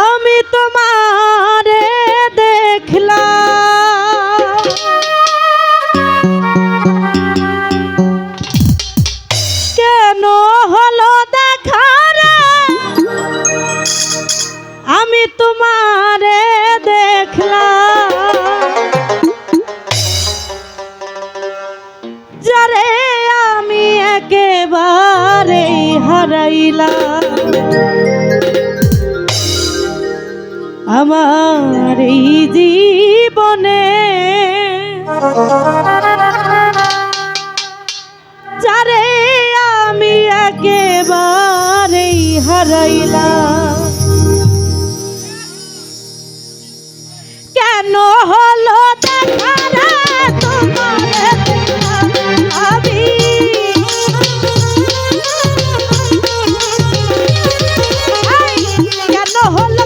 আমি তোমারে দেখলাম কেন হলো দেখা রে আমি তোমারে দেখলাম যারে আমি একেবারে হারাইলাম আমার এই জীবনে যারে আমি একেবারেই হারাইলাম কেন হলো দেখা রে তোমারে দেখলাম আমি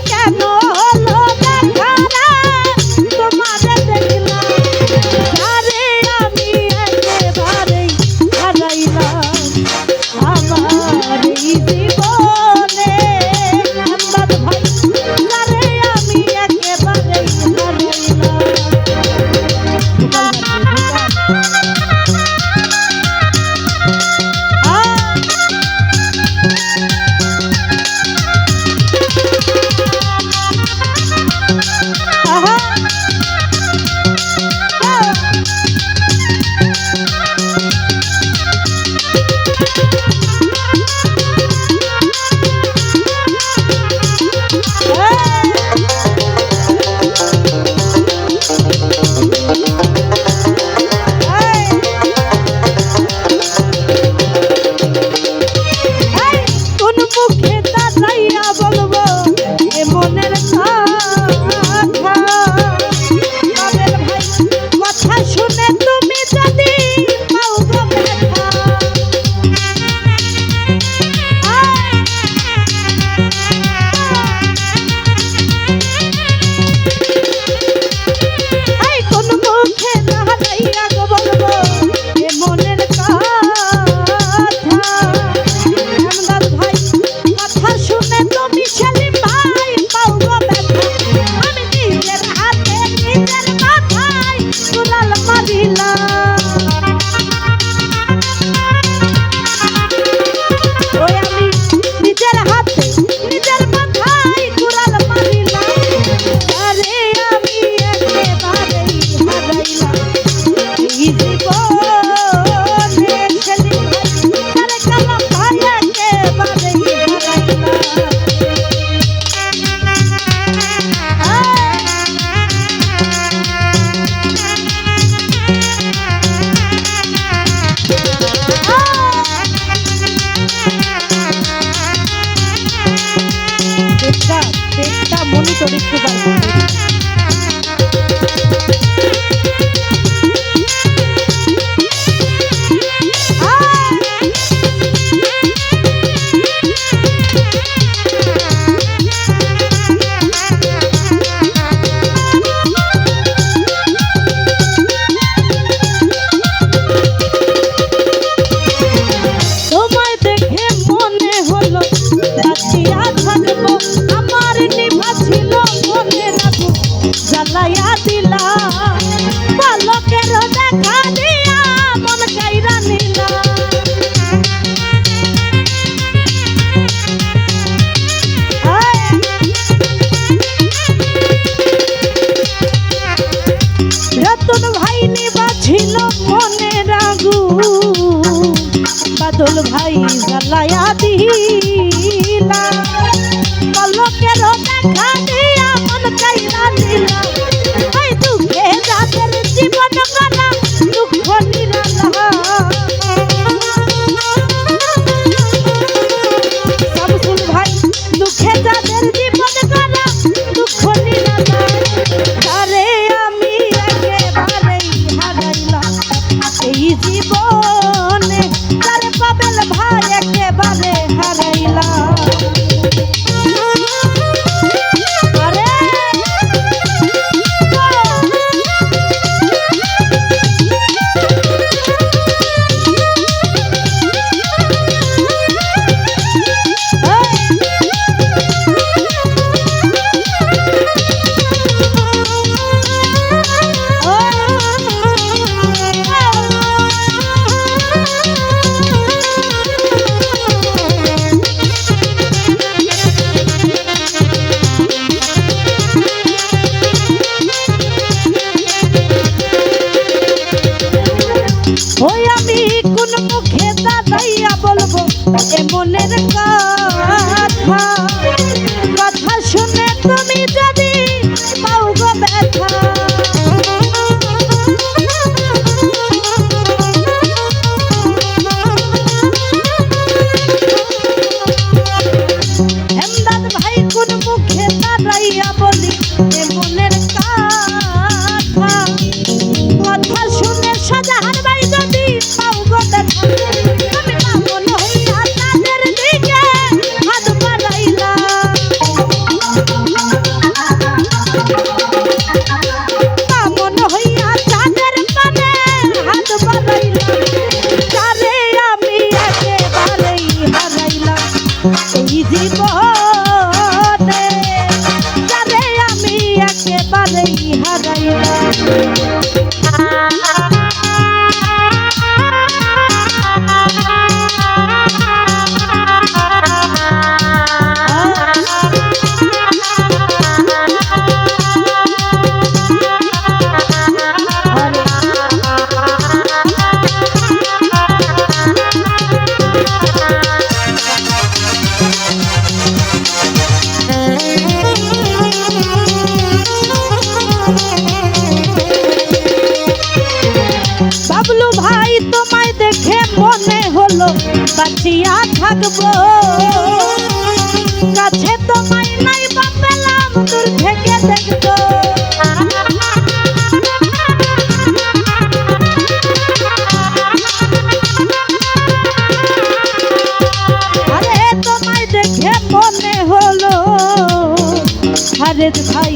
কেন হলো দেখা রে তোমারে দেখলাম আরে আমি একেবারেই হারাইলাম আমার এই জীবনে আমার ভাই আরে আমি একেবারেই পেটটা মনিটর একটু তোমায় দেখে মনে হলো বাঁচিয়া থাকবো আমার নিভা ছিল মনের আগুন জ্বালাইয়া দিলা পলকের দেখা দিয়া মন কাইরা নিলা রতন ভাই নিভা ছিল মনের আগুন বাদল ভাই জ্বালাইয়া দিলা পলকের দেখা দিয়া মন কাইরা দিলা ওই দুঃখে যাদের জীবন গলা দুঃখ নিরালা শামসুল ভাই দুঃখে যাদের জীবন গলা দুঃখ নিরালা আরে আমি একেবারেই হারাইলাম এই জীবনে তারে পাবেল ভাই একেবারে হারাইলাম বাঁচিয়া থাকবো কাছে তোমায় নাই বা পেলাম দূর থেকে দেখবো আরে তোমায় দেখে মনে হলো আরে ভাই